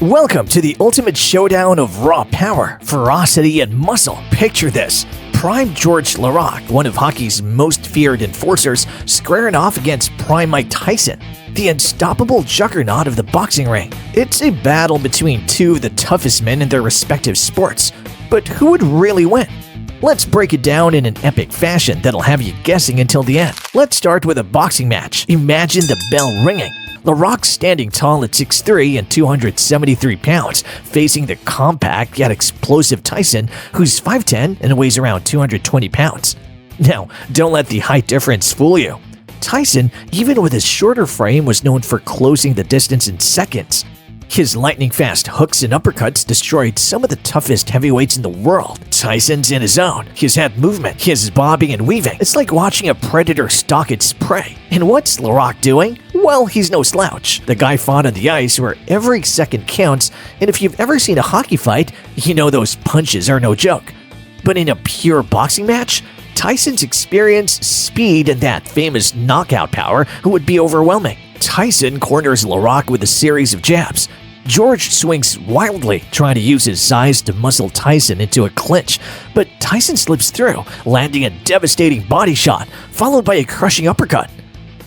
Welcome to the ultimate showdown of raw power, ferocity, and muscle. Picture this. Prime Georges Laraque, one of hockey's most feared enforcers, squaring off against Prime Mike Tyson, the unstoppable juggernaut of the boxing ring. It's a battle between two of the toughest men in their respective sports. But who would really win? Let's break it down in an epic fashion that'll have you guessing until the end. Let's start with a boxing match. Imagine the bell ringing. Laraque standing tall at 6'3" and 273 pounds, facing the compact yet explosive Tyson, who's 5'10" and weighs around 220 pounds. Now, don't let the height difference fool you. Tyson, even with his shorter frame, was known for closing the distance in seconds. His lightning-fast hooks and uppercuts destroyed some of the toughest heavyweights in the world. Tyson's in his zone. His head movement, his bobbing and weaving. It's like watching a predator stalk its prey. And what's Laraque doing? Well, he's no slouch. The guy fought on the ice where every second counts, and if you've ever seen a hockey fight, you know those punches are no joke. But in a pure boxing match, Tyson's experience, speed, and that famous knockout power would be overwhelming. Tyson corners Laraque with a series of jabs. George swings wildly, trying to use his size to muscle Tyson into a clinch, but Tyson slips through, landing a devastating body shot, followed by a crushing uppercut.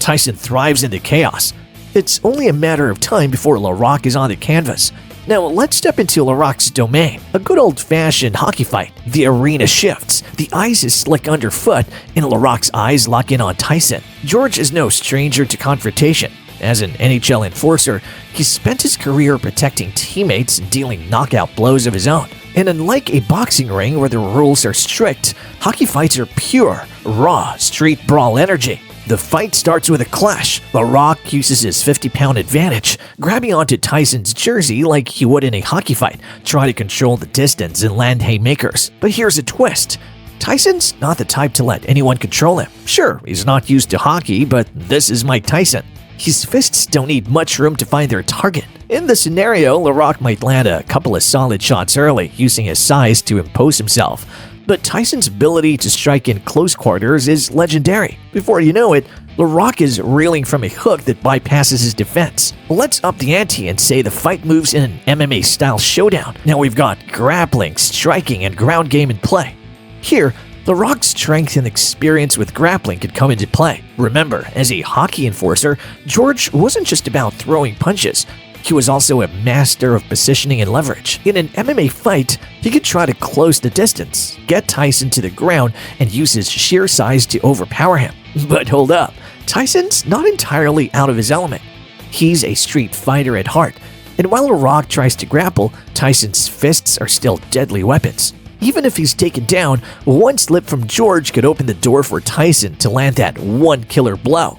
Tyson thrives in the chaos. It's only a matter of time before Laraque is on the canvas. Now, let's step into Laraque's domain. A good old-fashioned hockey fight. The arena shifts, the ice is slick underfoot, and Laraque's eyes lock in on Tyson. George is no stranger to confrontation. As an NHL enforcer, he spent his career protecting teammates and dealing knockout blows of his own. And unlike a boxing ring where the rules are strict, hockey fights are pure, raw, street brawl energy. The fight starts with a clash. Laraque uses his 50-pound advantage, grabbing onto Tyson's jersey like he would in a hockey fight, trying to control the distance and land haymakers. But here's a twist. Tyson's not the type to let anyone control him. Sure, he's not used to hockey, but this is Mike Tyson. His fists don't need much room to find their target. In the scenario, Laraque might land a couple of solid shots early, using his size to impose himself. But Tyson's ability to strike in close quarters is legendary. Before you know it, Laraque is reeling from a hook that bypasses his defense. Let's up the ante and say the fight moves in an MMA-style showdown. Now we've got grappling, striking, and ground game in play. Here, Laraque's strength and experience with grappling could come into play. Remember, as a hockey enforcer, George wasn't just about throwing punches. He was also a master of positioning and leverage. In an MMA fight, he could try to close the distance, get Tyson to the ground, and use his sheer size to overpower him. But hold up, Tyson's not entirely out of his element. He's a street fighter at heart, and while Laraque tries to grapple, Tyson's fists are still deadly weapons. Even if he's taken down, one slip from George could open the door for Tyson to land that one killer blow.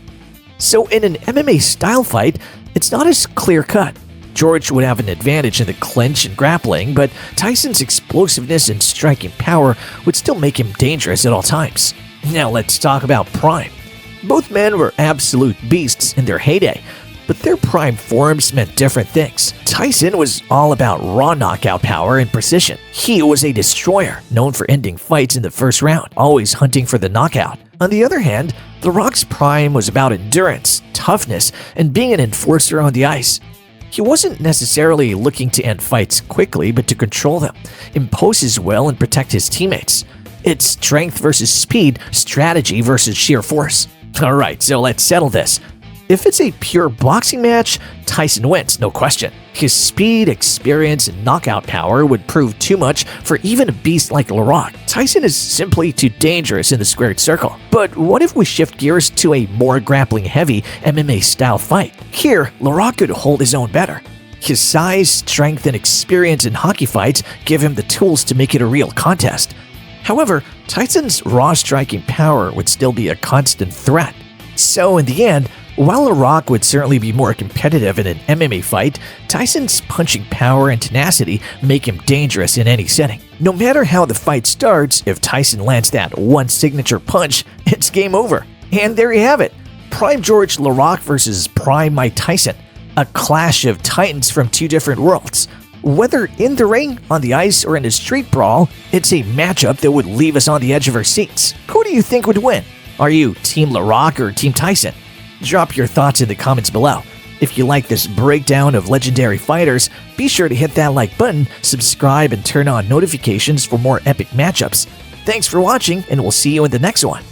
So in an MMA-style fight, it's not as clear-cut. George would have an advantage in the clinch and grappling, but Tyson's explosiveness and striking power would still make him dangerous at all times. Now let's talk about Prime. Both men were absolute beasts in their heyday, but their prime forms meant different things. Tyson was all about raw knockout power and precision. He was a destroyer, known for ending fights in the first round, always hunting for the knockout. On the other hand, Laraque's prime was about endurance, toughness, and being an enforcer on the ice. He wasn't necessarily looking to end fights quickly, but to control them, impose his will, and protect his teammates. It's strength versus speed, strategy versus sheer force. Alright, so let's settle this. If it's a pure boxing match, Tyson wins, no question. His speed, experience, and knockout power would prove too much for even a beast like Laraque. Tyson is simply too dangerous in the squared circle. But what if we shift gears to a more grappling-heavy MMA-style fight? Here, Laraque could hold his own better. His size, strength, and experience in hockey fights give him the tools to make it a real contest. However, Tyson's raw striking power would still be a constant threat. So in the end, while Laraque would certainly be more competitive in an MMA fight, Tyson's punching power and tenacity make him dangerous in any setting. No matter how the fight starts, if Tyson lands that one signature punch, it's game over. And there you have it. Prime Georges Laraque versus Prime Mike Tyson. A clash of titans from two different worlds. Whether in the ring, on the ice, or in a street brawl, it's a matchup that would leave us on the edge of our seats. Who do you think would win? Are you Team Laraque or Team Tyson? Drop your thoughts in the comments below. If you like this breakdown of legendary fighters, be sure to hit that like button, subscribe, and turn on notifications for more epic matchups. Thanks for watching, and we'll see you in the next one.